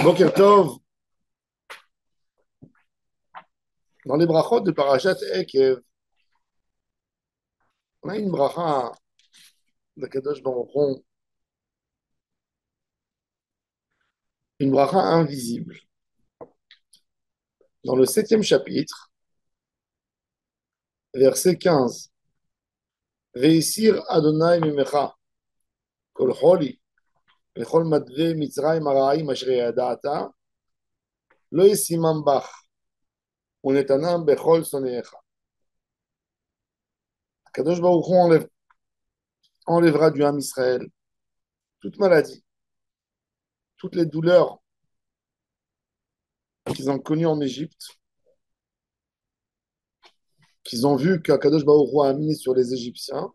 Boker Tov, dans les brachot de Parashat Ekev, on a une bracha de Kadosh Baruch Hu, une bracha invisible. Dans le septième chapitre, verset 15, Veisir Adonai mimecha, kol choli, vechol madve mitzrayim haraim asher yada'ata, lo yesimam bach, unetanam bechol soneecha. Kadosh Baruch Hu enlèvera du Ham Israël toute maladie, toutes les douleurs qu'ils ont connues en Égypte, qu'ils ont vu qu'Akadosh Baruch Hu a mis sur les Égyptiens.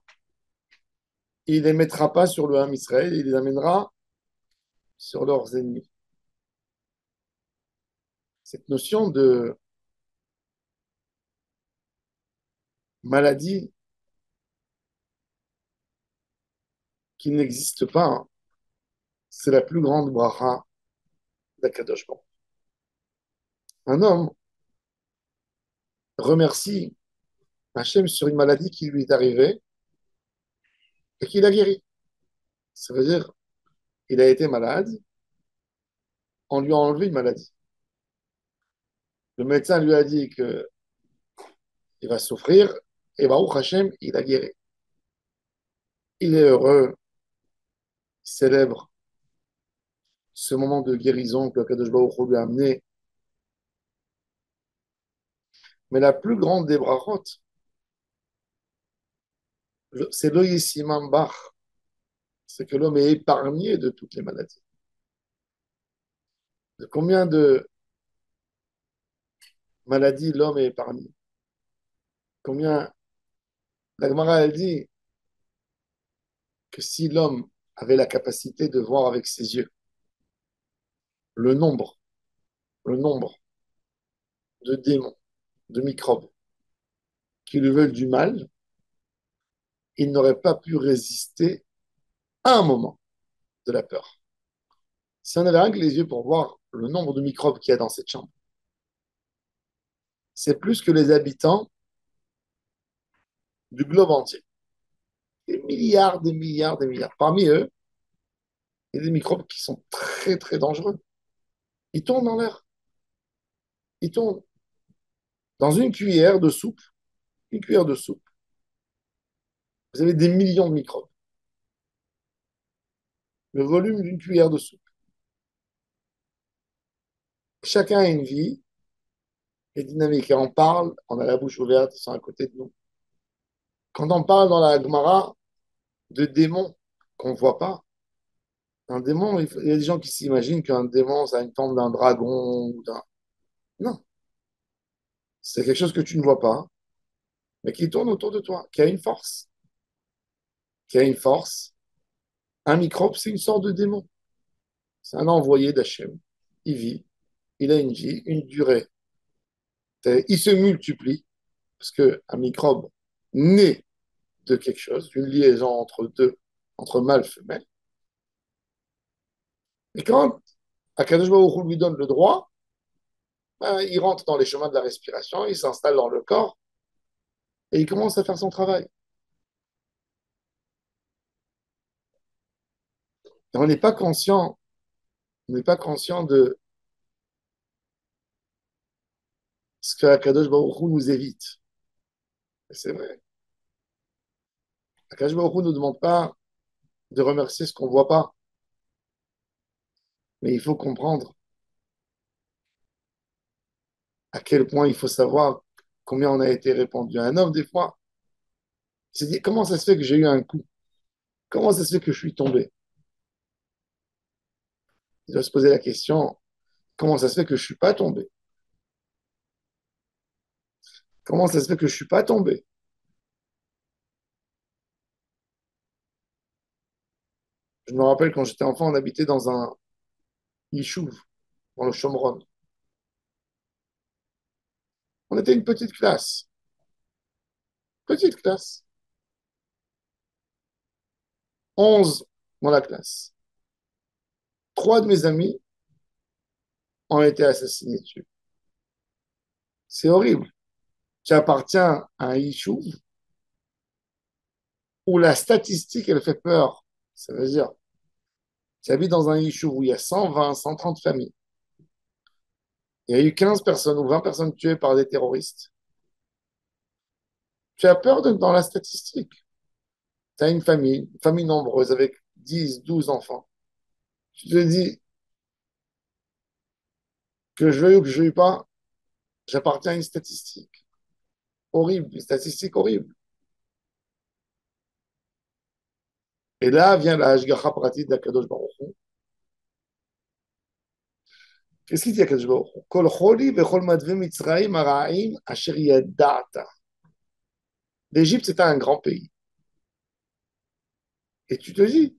Il ne les mettra pas sur le Ham Israël, il les amènera sur leurs ennemis. Cette notion de maladie qui n'existe pas, hein, c'est la plus grande bracha d'Akadosh Baruch. Un homme remercie Hachem sur une maladie qui lui est arrivée et qu'il a guéri. Ça veut dire qu'il a été malade, on lui a enlevé une maladie. Le médecin lui a dit qu'il va souffrir et Baruch Hachem, il a guéri. Il est heureux, il célèbre ce moment de guérison que Akadosh Baruch Hu lui a amené. Mais la plus grande des brachot, c'est l'Oyessimam Bach, c'est que l'homme est épargné de toutes les maladies. De combien de maladies l'homme est épargné? Combien la Gemara elle dit que si l'homme avait la capacité de voir avec ses yeux le nombre, le nombre de démons, de microbes qui lui veulent du mal, il n'aurait pas pu résister à un moment de la peur. Si on avait rien que les yeux pour voir le nombre de microbes qu'il y a dans cette chambre, c'est plus que les habitants du globe entier. Des milliards, des milliards, des milliards. Parmi eux, il y a des microbes qui sont très, très dangereux. Ils tournent dans l'air. Ils tournent. Dans une cuillère de soupe, vous avez des millions de microbes. Le volume d'une cuillère de soupe. Chacun a une vie, est dynamique. Et on parle, on a la bouche ouverte, ils sont à côté de nous. Quand on parle dans la Gemara de démons qu'on ne voit pas, un démon, il y a des gens qui s'imaginent qu'un démon, ça a une forme d'un dragon ou d'un. Non, c'est quelque chose que tu ne vois pas, mais qui tourne autour de toi, qui a une force. Qui a une force. Un microbe, c'est une sorte de démon. C'est un envoyé d'Hachem. Il vit, il a une vie, une durée. Il se multiplie, parce qu'un microbe naît de quelque chose, d'une liaison entre deux, entre mâle et femelle. Et quand Akadosh Baruch Hu lui donne le droit, ben, il rentre dans les chemins de la respiration, il s'installe dans le corps et il commence à faire son travail. Et on n'est pas conscient de ce que Akadosh Baruch Hu nous évite. Et c'est vrai. Akadosh Baruch Hu ne nous demande pas de remercier ce qu'on ne voit pas, mais il faut comprendre à quel point il faut savoir combien on a été répandu. Un homme, des fois, il se dit comment ça se fait que j'ai eu un coup? Comment ça se fait que je suis tombé? Il doit se poser la question comment ça se fait que je ne suis pas tombé? Comment ça se fait que je ne suis pas tombé? Je me rappelle quand j'étais enfant, on habitait dans un yishuv, dans le Shomron. On était une petite classe, 11 dans la classe. Trois de mes amis ont été assassinés dessus. C'est horrible. Tu appartiens à un issue où la statistique, elle fait peur. Ça veut dire, tu habites dans un issue où il y a 120, 130 familles. Il y a eu 15 personnes ou 20 personnes tuées par des terroristes. Tu as peur dans la statistique. Tu as une famille nombreuse avec 10, 12 enfants. Tu te dis que je veuille ou que je ne veuille pas, j'appartiens à une statistique horrible, une statistique horrible. Et là vient la Hashgacha pratique d'Akadosh Baruch Hu. Qu'est-ce qu'il dit Akadosh Baruch Hu? Kol choli vechol madve mitzrayim hara'im asher yada'ata. L'Égypte, c'était un grand pays. Et tu te dis,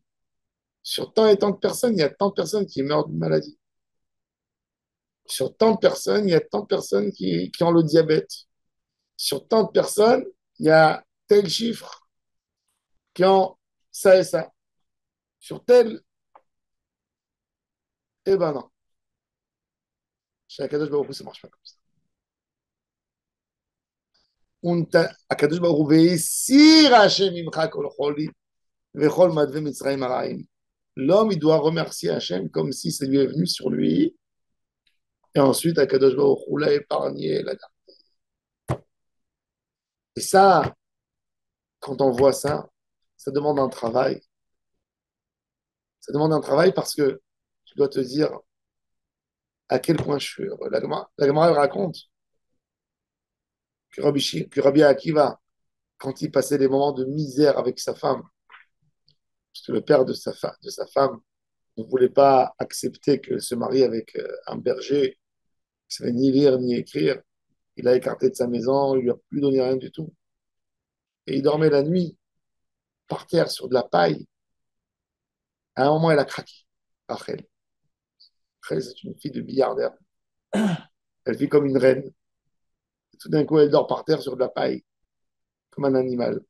sur tant et tant de personnes, il y a tant de personnes qui meurent d'une maladie. Sur tant de personnes, il y a tant de personnes qui ont le diabète. Sur tant de personnes, il y a tel chiffre qui ont ça et ça. Sur tel, eh ben non. Chez Akadosh Baruch Hu, ça ne marche pas comme ça. Akadosh Baruch Hu ve'esir Hashem imcha kol choli vechol madve mitzrayim hara'im. L'homme, il doit remercier Hachem comme si ça lui est venu sur lui. Et ensuite, Akadosh Baruch Hu l'a épargné. Et ça, quand on voit ça, ça demande un travail. Ça demande un travail parce que tu dois te dire à quel point je suis heureux. La Gemara, elle raconte que Rabbi Akiva, quand il passait des moments de misère avec sa femme, parce que le père de sa femme ne voulait pas accepter qu'elle se marie avec un berger qui savait ni lire ni écrire, il l'a écarté de sa maison, il lui a plus donné rien du tout. Et il dormait la nuit par terre sur de la paille. À un moment, elle a craqué. Rachel. Rachel, c'est une fille de milliardaire. Elle vit comme une reine. Et tout d'un coup, elle dort par terre sur de la paille, comme un animal.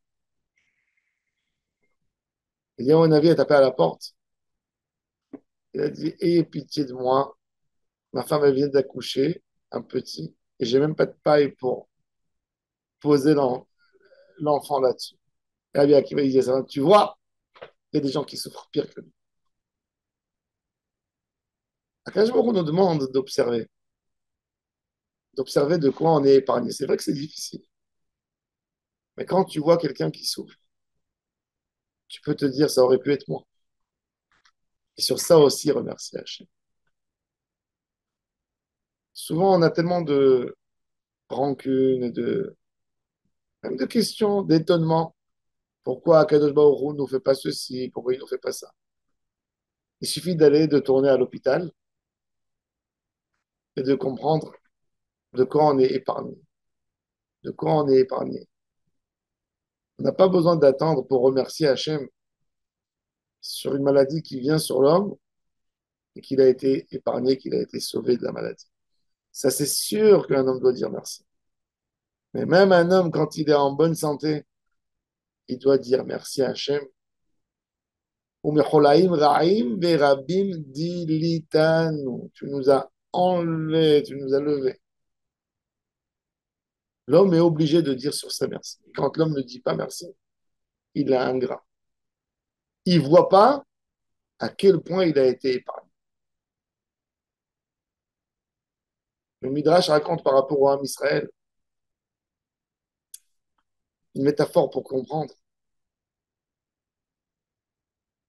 Et Yahonavi a tapé à la porte. Il a dit, ayez pitié de moi. Ma femme, elle vient d'accoucher, un petit, et j'ai même pas de paille pour poser l'enfant là-dessus. Et Rabbi Akiva, il disait ça, tu vois, il y a des gens qui souffrent pire que nous. Akash Baruch nous demande d'observer de quoi on est épargné. C'est vrai que c'est difficile, mais quand tu vois quelqu'un qui souffre, tu peux te dire, ça aurait pu être moi. Et sur ça aussi, remercier Hachem. Souvent, on a tellement de rancune, même de questions, d'étonnement. Pourquoi Akadosh Baruch Hu ne nous fait pas ceci? Pourquoi il ne nous fait pas ça? Il suffit de tourner à l'hôpital et de comprendre de quoi on est épargné. De quoi on est épargné. On n'a pas besoin d'attendre pour remercier Hachem sur une maladie qui vient sur l'homme et qu'il a été épargné, qu'il a été sauvé de la maladie. Ça, c'est sûr qu'un homme doit dire merci. Mais même un homme, quand il est en bonne santé, il doit dire merci à Hachem. Tu nous as enlevé, tu nous as levé. L'homme est obligé de dire sur ça merci. Quand l'homme ne dit pas merci, il est ingrat. Il ne voit pas à quel point il a été épargné. Le Midrash raconte par rapport au Ham Israël une métaphore pour comprendre.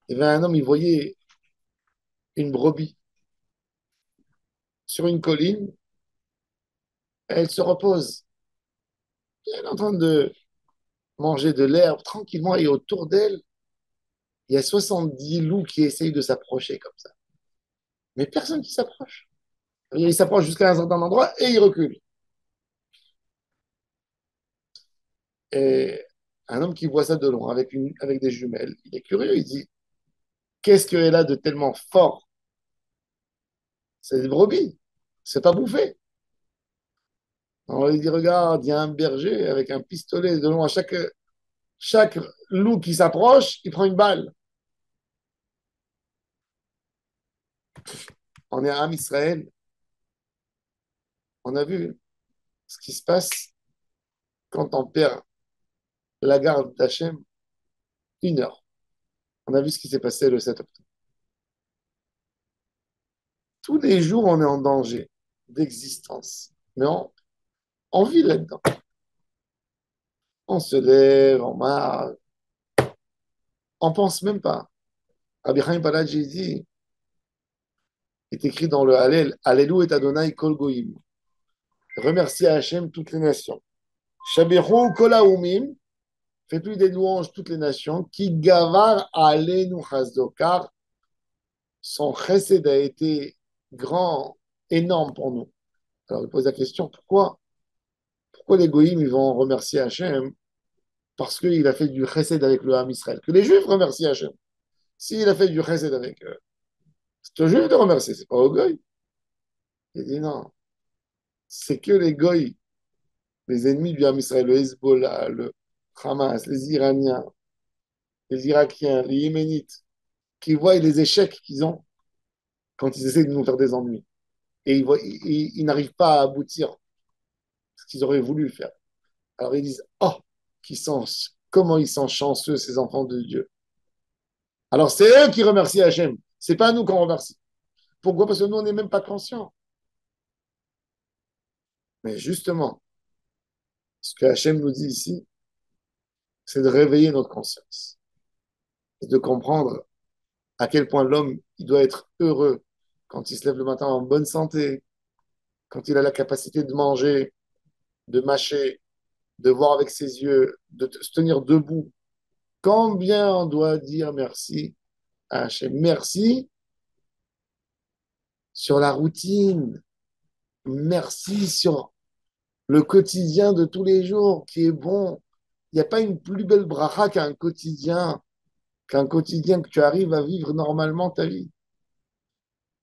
Il y avait un homme, il voyait une brebis sur une colline, elle se repose. Elle est en train de manger de l'herbe tranquillement et autour d'elle, il y a 70 loups qui essayent de s'approcher comme ça. Mais personne qui s'approche. Ils s'approchent jusqu'à un certain endroit et ils reculent. Et un homme qui voit ça de loin avec des jumelles, il est curieux, il dit, qu'est-ce qu'elle a de tellement fort? C'est des brebis, c'est pas bouffé. On lui dit, regarde, il y a un berger avec un pistolet de loin. Chaque loup qui s'approche, il prend une balle. On est à Am Israël. On a vu ce qui se passe quand on perd la garde d'Hachem 1 heure. On a vu ce qui s'est passé le 7 octobre. Tous les jours, on est en danger d'existence. Mais on vit là-dedans. On se lève, on marche, on pense même pas. Rabbi Chaim Baladji dit, est écrit dans le Hallel, Hallelu et Adonai kol goyim. Remercie à Hachem toutes les nations. Shaberu kol haumim, fais-lui des louanges toutes les nations. Ki gavar alenu chasdo, car son chesed a été grand, énorme pour nous. Alors il pose la question, pourquoi les goyim ils vont remercier Hachem? Parce qu'il a fait du chesed avec le Ham Israël. Que les Juifs remercient Hachem. S'il a fait du chesed avec eux, c'est aux Juifs de remercier, c'est pas aux goy. Il dit non, c'est que les goy, les ennemis du Ham Israël, le Hezbollah, le Hamas, les Iraniens, les Irakiens, les Yéménites, qui voient les échecs qu'ils ont quand ils essaient de nous faire des ennuis. Et ils n'arrivent pas à aboutir ce qu'ils auraient voulu faire. Alors ils disent, oh, comment ils sont chanceux, ces enfants de Dieu. Alors c'est eux qui remercient Hachem. C'est pas nous qu'on remercie. Pourquoi? Parce que nous, on n'est même pas conscients. Mais justement, ce que Hachem nous dit ici, c'est de réveiller notre conscience. Et de comprendre à quel point l'homme il doit être heureux quand il se lève le matin en bonne santé, quand il a la capacité de manger, de mâcher, de voir avec ses yeux, de se tenir debout. Combien on doit dire merci à Hachem. Merci sur la routine. Merci sur le quotidien de tous les jours qui est bon. Il n'y a pas une plus belle bracha qu'un quotidien que tu arrives à vivre normalement ta vie.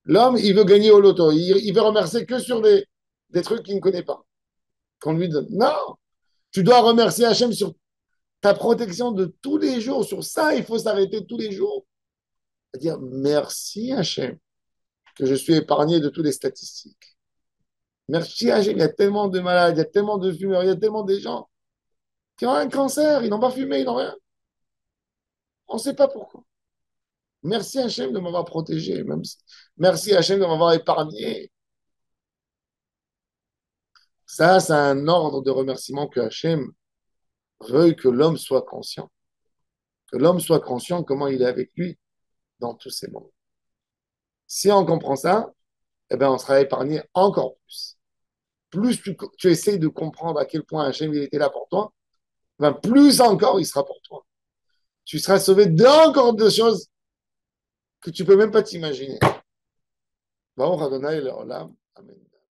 L'homme, il veut gagner au loto. Il veut remercier que sur des trucs qu'il ne connaît pas, qu'on lui donne. Non, tu dois remercier Hachem sur ta protection de tous les jours. Sur ça, il faut s'arrêter tous les jours. C'est-à-dire, merci Hachem que je suis épargné de toutes les statistiques. Merci Hachem, il y a tellement de malades, il y a tellement de fumeurs, il y a tellement de gens qui ont un cancer, ils n'ont pas fumé, ils n'ont rien. On ne sait pas pourquoi. Merci Hachem de m'avoir protégé. Merci Hachem de m'avoir épargné. Ça, c'est un ordre de remerciement que Hachem veuille que l'homme soit conscient. Que l'homme soit conscient comment il est avec lui dans tous ces moments. Si on comprend ça, eh bien, on sera épargné encore plus. Plus tu essayes de comprendre à quel point Hachem il était là pour toi, ben plus encore il sera pour toi. Tu seras sauvé d'encore de choses que tu ne peux même pas t'imaginer. Baruch Adonai Leolam. Amen.